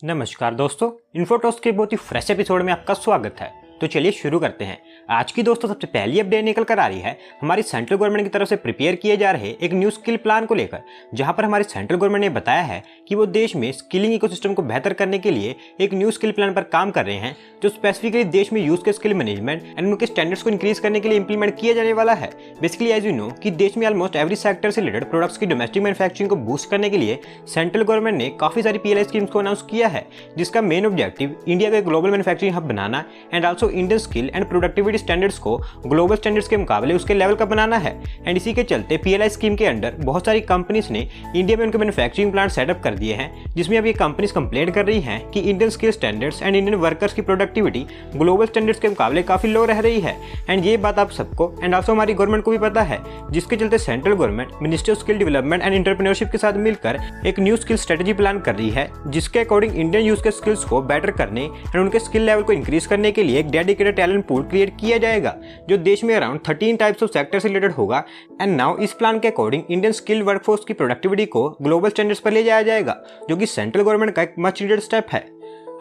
नमस्कार दोस्तों, इन्फोटॉक्स के बहुत ही फ्रेश एपिसोड में आपका स्वागत है। तो चलिए शुरू करते हैं। आज की दोस्तों सबसे पहली अपडेट निकल कर आ रही है हमारी सेंट्रल गवर्नमेंट की तरफ से प्रिपेयर किए जा रहे एक न्यू स्किल प्लान को लेकर, जहां पर हमारी सेंट्रल गवर्नमेंट ने बताया है कि वो देश में स्किलिंग इकोसिस्टम को बेहतर करने के लिए एक न्यू स्किल प्लान पर काम कर रहे हैं, जो स्पेसिफिकली देश में यूज के स्किल मैनेजमेंट एंड उनके स्टैंडर्ड्स को इंक्रीज करने के लिए इंप्लीमेंट किया जाने वाला है। बेसिकली एज यू नो कि देश में ऑलमोस्ट एवरी सेक्टर से रिलेटेड प्रोडक्ट्स की डोमेस्टिक मैन्युफैक्चरिंग को बूस्ट करने के लिए सेंट्रल गवर्नमेंट ने काफी सारी PLI स्कीम्स को अनाउंस किया है, जिसका मेन ऑब्जेक्टिव इंडिया को एक global manufacturing hub banana and also Indian skill and productivity standards को ग्लोबल स्टैंडर्ड्स के मुकाबले उसके लेवल का बनाना है। एंड इसी के चलते PLI स्कीम के अंडर बहुत सारी कंपनीज ने इंडिया में उनके मैन्युफैक्चरिंग प्लांट सेटअप कर दिए हैं, जिसमें अब ये कंपनीज कंप्लेंट कर रही हैं कि Indian skill standards and Indian workers की प्रोडक्टिविटी ग्लोबल स्टैंडर्ड्स के मुकाबले काफी लो रह रही है। एंड ये बात आप सबको एंड आल्सो हमारी गवर्नमेंट को भी पता है, जिसके चलते central government ministry of skill development and entrepreneurship के साथ मिलकर एक न्यू स्किल स्ट्रेटजी प्लान कर रही है, जिसके अकॉर्डिंग इंडियन यूज के स्किल्स को बेटर करने एंड उनके स्किल लेवल को इंक्रीज करने के लिए एक डेडिकेटेड टैलेंट पूल क्रिएट किया जाएगा, जो देश में अराउंड 13 टाइप्स ऑफ सेक्टर से रिलेटेड होगा। एंड नाउ इस प्लान के अकॉर्डिंग इंडियन स्किल वर्कफोर्स की प्रोडक्टिविटी को ग्लोबल स्टैंडर्ड्स पर ले जाया जाएगा, जो कि सेंट्रल गवर्नमेंट का एक मच नीडेड स्टेप है।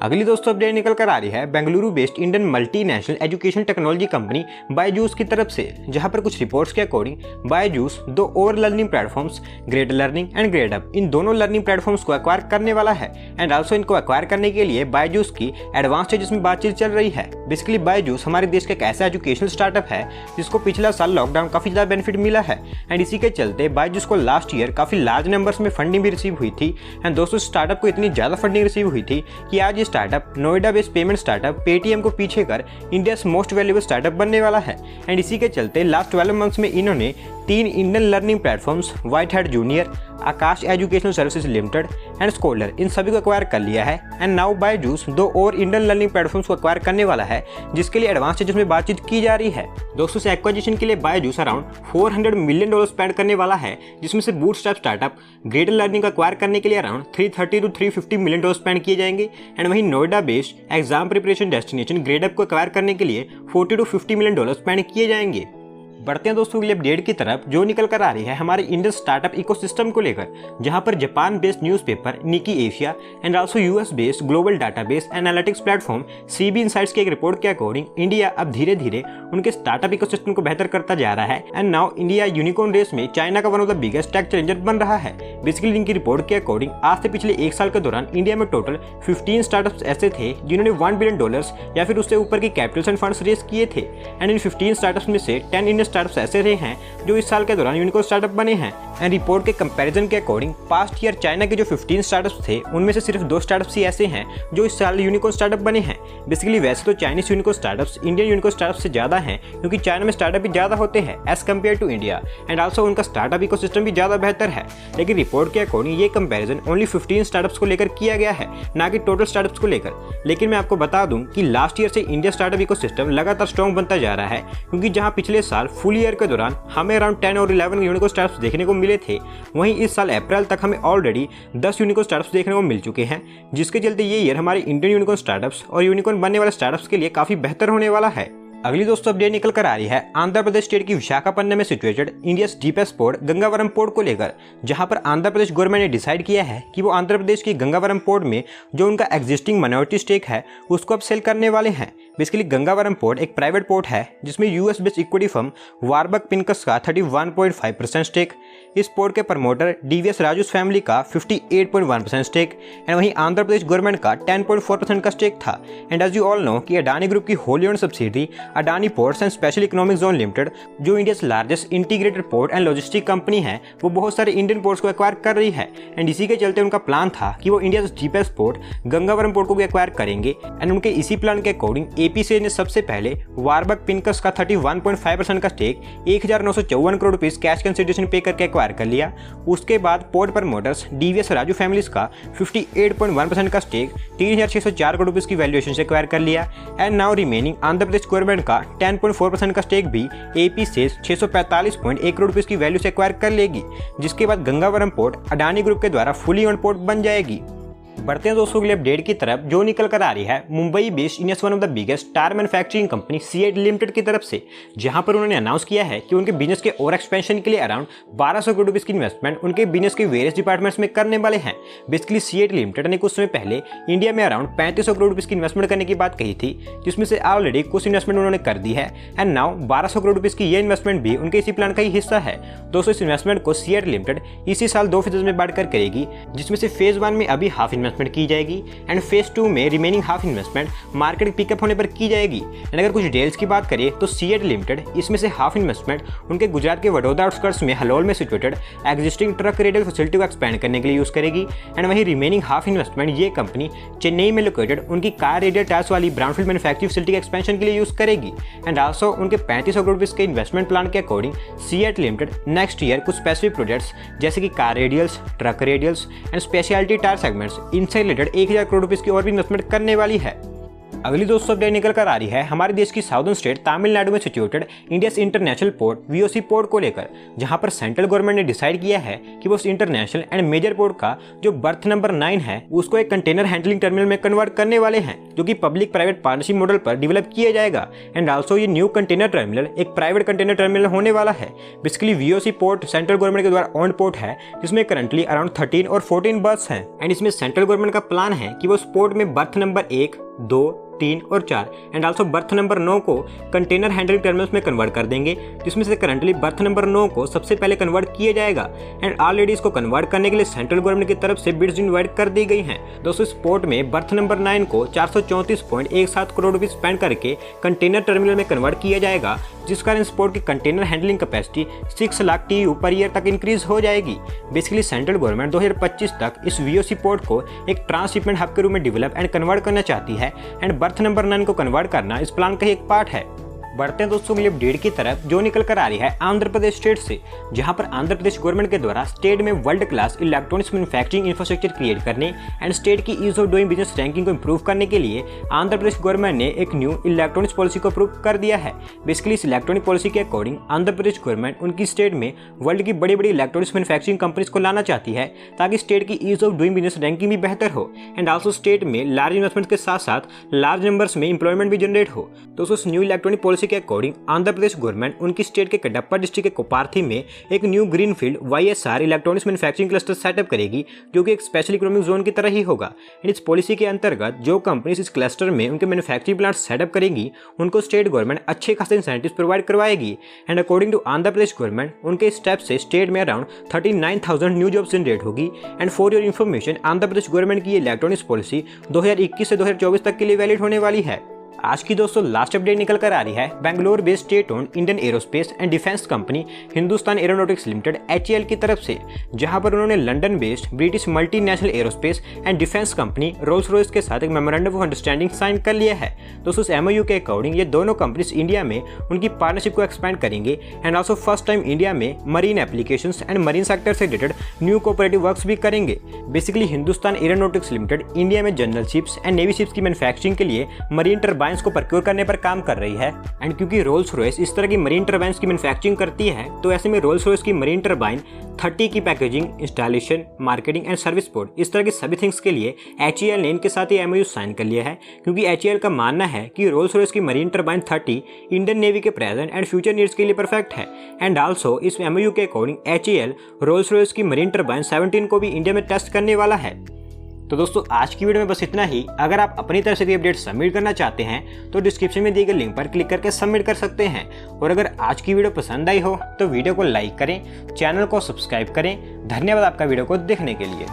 अगली दोस्तों अपडेट निकल कर आ रही है Bengaluru based Indian multinational education technology company Byju's की तरफ से, जहां पर कुछ रिपोर्ट्स के अकॉर्डिंग बायजूस दो और learning platforms grade learning and grade up, इन दोनों लर्निंग प्लेटफॉर्म्स को एक्वायर करने वाला है। एंड आल्सो इनको एक्वायर करने के लिए बायजूस की एडवांस स्टेजेस में बातचीत चल रही है। बेसिकली बायजूस हमारे देश का एक ऐसा एजुकेशनल स्टार्टअप है जिसको पिछला साल लॉकडाउन काफी ज्यादा बेनिफिट मिला है। एंड इसी के चलते बायजूस को लास्ट ईयर काफी लार्ज नंबर्स में फंडिंग भी रिसीव हुई थी। एंड दोस्तों स्टार्टअप को इतनी ज्यादा फंडिंग रिसीव हुई थी कि आज ये startup Noida based payment startup Paytm को पीछे कर इंडिया मोस्ट वैल्यूएबल स्टार्टअप बनने वाला है। एंड इसी के चलते लास्ट 12 मंथ्स में इन्होंने 3 Indian learning platforms White Hat Junior, Aakash educational services limited and scholar, इन सभी को एक्वायर कर लिया है। एंड नाउ बायजूस 2 और इंडियन लर्निंग प्लेटफॉर्म्स को एक्वायर करने वाला है, जिसके लिए एडवांस स्टेजेस में बातचीत की जा रही है। दोस्तों से एक्वाजिशन के लिए बायजूस अराउंड $400 मिलियन स्पेंड करने वाला है, जिसमें से बूटस्ट्रैप स्टार्टअप ग्रेड लर्निंग को एक्वायर करने के लिए अराउंड $330 to $350 मिलियन स्पेंड किए जाएंगे। एंड वहीं Noida based exam preparation destination grade up को एक्वायर करने के लिए $40 to $50 मिलियन स्पेंड किए जाएंगे। बढ़ते हैं दोस्तों अगली अपडेट की तरफ, जो निकल कर आ रही है हमारे इंडियन स्टार्टअप इकोसिस्टम को लेकर, जहां पर Japan based newspaper Nikkei Asia and also US based global database analytics platform CB insights की एक रिपोर्ट के अकॉर्डिंग इंडिया अब धीरे धीरे उनके स्टार्टअप इकोसिस्टम को बेहतर करता जा रहा है। And now India unicorn race में चाइना का one of the biggest tech challenger बन रहा है। बेसिकली इनकी रिपोर्ट के अकॉर्डिंग आज से पिछले 1 साल के दौरान इंडिया में टोटल 15 स्टार्टअप्स ऐसे थे जिन्होंने $1 बिलियन या फिर उससे ऊपर की कैपिटल्स एंड फंड्स रेस किए थे। एंड इन 15 स्टार्टअप्स में से 10 इंडियन स्टार्टअप्स ऐसे रहे हैं जो इस साल के दौरान यूनिकॉर्न स्टार्टअप बने हैं। एंड रिपोर्ट के कंपैरिजन के अकॉर्डिंग पास्ट ईयर चाइना के जो 15 स्टार्टअप्स थे, उनमें से सिर्फ 2 स्टार्टअप्स ही ऐसे हैं जो इस साल यूनिकॉर्न स्टार्टअप बने हैं। बेसिकली वैसे तो Chinese unicorn startups Indian unicorn startup से ज्यादा हैं, क्योंकि चाइना में स्टार्टअप भी ज्यादा होते हैं as compare to India. And also उनका स्टार्टअप इकोसिस्टम भी ज्यादा बेहतर है। लेकिन रिपोर्ट के अकॉर्डिंग ये कंपैरिजन ओनली 15 स्टार्टअप्स को लेकर किया गया है, ना कि टोटल स्टार्टअप्स को लेकर। लेकिन मैं आपको बता दूं कि लास्ट ईयर से इंडिया स्टार्टअप इकोसिस्टम लगातार स्ट्रॉन्ग बनता जा रहा है, क्योंकि जहां पिछले साल फुल ईयर के दौरान हमें अराउंड 10 और 11 यूनिकॉर्न स्टार्टअप्स देखने को मिले थे, वहीं इस साल अप्रैल तक हमें ऑलरेडी 10 यूनिकॉर्न स्टार्टअप्स देखने को मिल चुके हैं, जिसके चलते ये ईयर हमारे इंडियन यूनिकॉर्न स्टार्टअप्स और यूनिकॉर्न बनने वाले स्टार्टअप्स के लिए काफी बेहतर होने वाला है। अगली दोस्तों अपडेट निकल कर आ रही है आंध्र प्रदेश स्टेट की विशाखापट्टनम में situated India deepest port Gangavaram port को लेकर, जहां पर आंध्र प्रदेश गवर्नमेंट ने डिसाइड किया है कि वो आंध्र प्रदेश की गंगावरम पोर्ट में जो उनका एग्जिस्टिंग माइनॉरिटी स्टेक है उसको अब सेल करने वाले हैं। बेसिकली गंगावरम पोर्ट एक प्राइवेट पोर्ट है जिसमें US based equity firm Warburg Pincus का 31.5% स्टेक, इस पोर्ट के प्रमोटर DVS राजूस फैमिली का 58.1% स्टेक एंड वहीं आंध्र प्रदेश गवर्नमेंट का 10.4% का स्टेक था। And as you all know कि अडानी ग्रुप की wholly owned subsidiary Adani ports and special economic zone limited, जो India largest integrated port and logistic company है, वो बहुत सारे इंडियन पोर्ट्स को एक्वायर कर रही है। एंड इसी के चलते उनका प्लान था कि वो India deepest port Gangavaram port को भी एक्वायर करेंगे। एंड उनके इसी प्लान के अकॉर्डिंग APC ने सबसे पहले वारबक पिनकस का 31.5% का stake 1954 crore rupees cash consideration पे करके एक्वायर कर लिया। उसके बाद port promoters DVS Raju families का 58.1% का स्टेक 3604 करोड़ रुपीस की वैल्यूएशन से एक्वायर कर लिया। And now remaining Andhra Pradesh government का 10.4% का स्टेक भी AP से 645.1 करोड़ रुपीस की वैल्यू से एक्वायर कर लेगी, जिसके बाद गंगावरम पोर्ट अडानी ग्रुप के द्वारा फुली ओन्ड पोर्ट बन जाएगी। बढ़ते हैं दोस्तों अगले अपडेट की तरफ, जो निकल कर आ रही है Mumbai based India's one of the biggest tyre manufacturing company CEAT limited की तरफ से, जहां पर उन्होंने अनाउंस किया है कि उनके बिजनेस के और एक्सपेंशन के लिए अराउंड 1200 करोड़ रुपीस की इन्वेस्टमेंट उनके बिजनेस के वेरियस डिपार्टमेंट्स में करने वाले हैं। बेसिकली सीएट लिमिटेड ने कुछ समय पहले इंडिया में अराउंड 3500 करोड़ रुपीस की इन्वेस्टमेंट करने की बात कही थी, जिसमें से ऑलरेडी कुछ इन्वेस्टमेंट उन्होंने कर दी है एंड नाउ 1200 करोड़ रुपीस की ये इन्वेस्टमेंट भी उनके इसी प्लान का ही हिस्सा है। दोस्तों इस इन्वेस्टमेंट को सीएट लिमिटेड इसी साल 2 फेजेस में बांटकर करेगी, जिसमें से फेज 1 में अभी हाफ इन्वेस्टमेंट की जाएगी एंड फेज 2 में remaining half investment market pickup होने पर की जाएगी। एंड अगर कुछ डिटेल्स की बात करें तो सीएट लिमिटेड इसमें से हाफ इन्वेस्टमेंट उनके गुजरात के वडोदरा आउटस्कर्ट्स में हलोल में situated existing truck radial facility को एक्सपेंड करने के लिए यूज करेगी एंड वहीं रिमेनिंग हाफ इन्वेस्टमेंट ये कंपनी चेन्नई में लोकेटेड उनकी कार रेडियल टायर्स वाली ब्राउनफील्ड मैन्युफैक्चरिंग फैसिलिटी के एक्सपेंशन के लिए यूज करेगी। एंड आल्सो उनके 3500 करोड़ रुपीस के इन्वेस्टमेंट प्लान के according CEAT limited next year कुछ स्पेसिफिक प्रोजेक्ट्स जैसे कि car radials, truck radials and specialty tyre segments इनसे रिलेटेड 1000 करोड़ रुपीस की और भी इन्वेस्टमेंट करने वाली है। अगली दोस्तों अपडेट निकल कर आ रही है हमारे देश की साउदर्न स्टेट तमिलनाडु में situated India's international port VOC port को लेकर, जहां पर सेंट्रल गवर्नमेंट ने डिसाइड किया है कि वो उस इंटरनेशनल एंड मेजर पोर्ट का जो बर्थ नंबर 9 है उसको एक कंटेनर हैंडलिंग टर्मिनल में कन्वर्ट करने वाले हैं, जो कि पब्लिक प्राइवेट पार्टनरशिप मॉडल पर डेवलप किया जाएगा। एंड आल्सो ये न्यू कंटेनर टर्मिनल एक प्राइवेट कंटेनर टर्मिनल होने वाला है। Basically VOC port central government के द्वारा ओन्ड पोर्ट है, जिसमें करंटली अराउंड 13 और 14 बर्थ्स हैं एंड इसमें सेंट्रल गवर्नमेंट का प्लान है कि वो उस पोर्ट में बर्थ नंबर 1, 2, 3 और 4 एंड आल्सो बर्थ नंबर 9 को कंटेनर हैंडलिंग टर्मिनल्स में कन्वर्ट कर देंगे, जिसमें से करंटली बर्थ नंबर 9 को सबसे पहले कन्वर्ट किया जाएगा एंड ऑलरेडी इसको कन्वर्ट करने के लिए सेंट्रल गवर्नमेंट की तरफ से बिड्स इनवाइट कर दी गई हैं। दोस्तों इस पोर्ट में बर्थ नंबर 9 को 434.17 करोड़ रुपए स्पेंड करके कंटेनर टर्मिनल में कन्वर्ट किया जाएगा, जिस कारण इस पोर्ट की container handling capacity 6 lakh TEU per year तक इंक्रीज हो जाएगी। बेसिकली सेंट्रल गवर्नमेंट 2025 तक इस वीओसी पोर्ट को एक ट्रांसशिपमेंट हब के रूप में डेवलप एंड कन्वर्ट करना चाहती है एंड बर्थ नंबर 9 को कन्वर्ट करना इस प्लान का एक पार्ट है। बढ़ते हैं दोस्तों अगली अपडेट की तरफ, जो निकल कर आ रही है आंध्र प्रदेश स्टेट से, जहां पर आंध्र प्रदेश गवर्नमेंट के द्वारा स्टेट में world class electronics manufacturing infrastructure create करने एंड स्टेट की ease of doing business ranking को इंप्रूव करने के लिए आंध्र प्रदेश गवर्नमेंट ने एक न्यू इलेक्ट्रॉनिक्स पॉलिसी को अप्रूव कर दिया है। बेसिकली इस इलेक्ट्रॉनिक पॉलिसी के अकॉर्डिंग आंध्र प्रदेश गवर्नमेंट उनकी स्टेट में वर्ल्ड की बड़ी बड़ी इलेक्ट्रॉनिक्स मैन्युफैक्चरिंग कंपनीज को लाना चाहती है, ताकि स्टेट की ease of doing business ranking भी बेहतर हो एंड आल्सो स्टेट में लार्ज इन्वेस्टमेंट के साथ साथ लार्ज नंबर्स में एम्प्लॉयमेंट भी जनरेट हो। दोस्तों इस न्यू इलेक्ट्रॉनिक पॉलिसी के अकॉर्डिंग आंध्र प्रदेश गवर्नमेंट उनकी स्टेट के कडप्पा डिस्ट्रिक्ट के कोपार्थी में एक new greenfield YSR electronics manufacturing cluster setup करेगी, जो कि एक स्पेशल इकोनॉमिक जोन की तरह ही होगा। इस पॉलिसी के अंतर्गत जो कंपनीज इस क्लस्टर में उनके मैन्युफैक्चरिंग प्लांट सेटअप करेंगी, उनको स्टेट गवर्नमेंट अच्छे खासे इंसेंटिव्स प्रोवाइड करवाएगी and according to Andhra Pradesh government उनके स्टेप से स्टेट में अराउंड 39,000 न्यू जॉब्स जनरेट होगी। And for your information, Andhra Pradesh government की इलेक्ट्रॉनिक्स पॉलिसी 2021 से 2024 तक के लिए वैलिड होने वाली है। आज की दोस्तों लास्ट अपडेट निकल कर आ रही है Bangalore based state owned Indian aerospace and defence company Hindustan aeronautics limited HAL की तरफ से, जहां पर उन्होंने London based British multinational aerospace and defence company Rolls Royce के साथ एक मेमोरेंडम ऑफ अंडरस्टैंडिंग साइन कर लिया है। दोस्तों इस MOU के अकॉर्डिंग ये दोनों कंपनीज इंडिया में उनकी पार्टनरशिप को एक्सपेंड करेंगे and also first time India में marine applications and marine sector से रिलेटेड न्यू कोऑपरेटिव वर्क्स भी करेंगे। Basically Hindustan aeronautics limited India में general ships and navy ships की मैन्युफैक्चरिंग के लिए मरीन टरबाइंस को प्रोक्योर करने पर काम कर रही है एंड क्योंकि रोल्स रॉयस इस तरह की मरीन टरबाइंस की मैन्युफैक्चरिंग करती है, तो ऐसे में रोल्स रॉयस की मरीन टरबाइन 30 की packaging, installation, marketing and service support, इस तरह की सभी थिंग्स के लिए HAL ने इनके साथ ये MOU साइन कर लिया है, क्योंकि HAL का मानना है कि रोल्स रॉयस की मरीन टरबाइन 30 इंडियन नेवी के प्रेजेंट एंड फ्यूचर नीड्स के लिए परफेक्ट है। एंड आल्सो इस MOU के अकॉर्डिंग HAL रोल्स रॉयस की मरीन टरबाइन 17 को भी इंडिया में टेस्ट करने वाला है। तो दोस्तों आज की वीडियो में बस इतना ही। अगर आप अपनी तरफ से कोई अपडेट सबमिट करना चाहते हैं तो डिस्क्रिप्शन में दिए गए लिंक पर क्लिक करके सबमिट कर सकते हैं। और अगर आज की वीडियो पसंद आई हो तो वीडियो को लाइक करें, चैनल को सब्सक्राइब करें। धन्यवाद आपका वीडियो को देखने के लिए।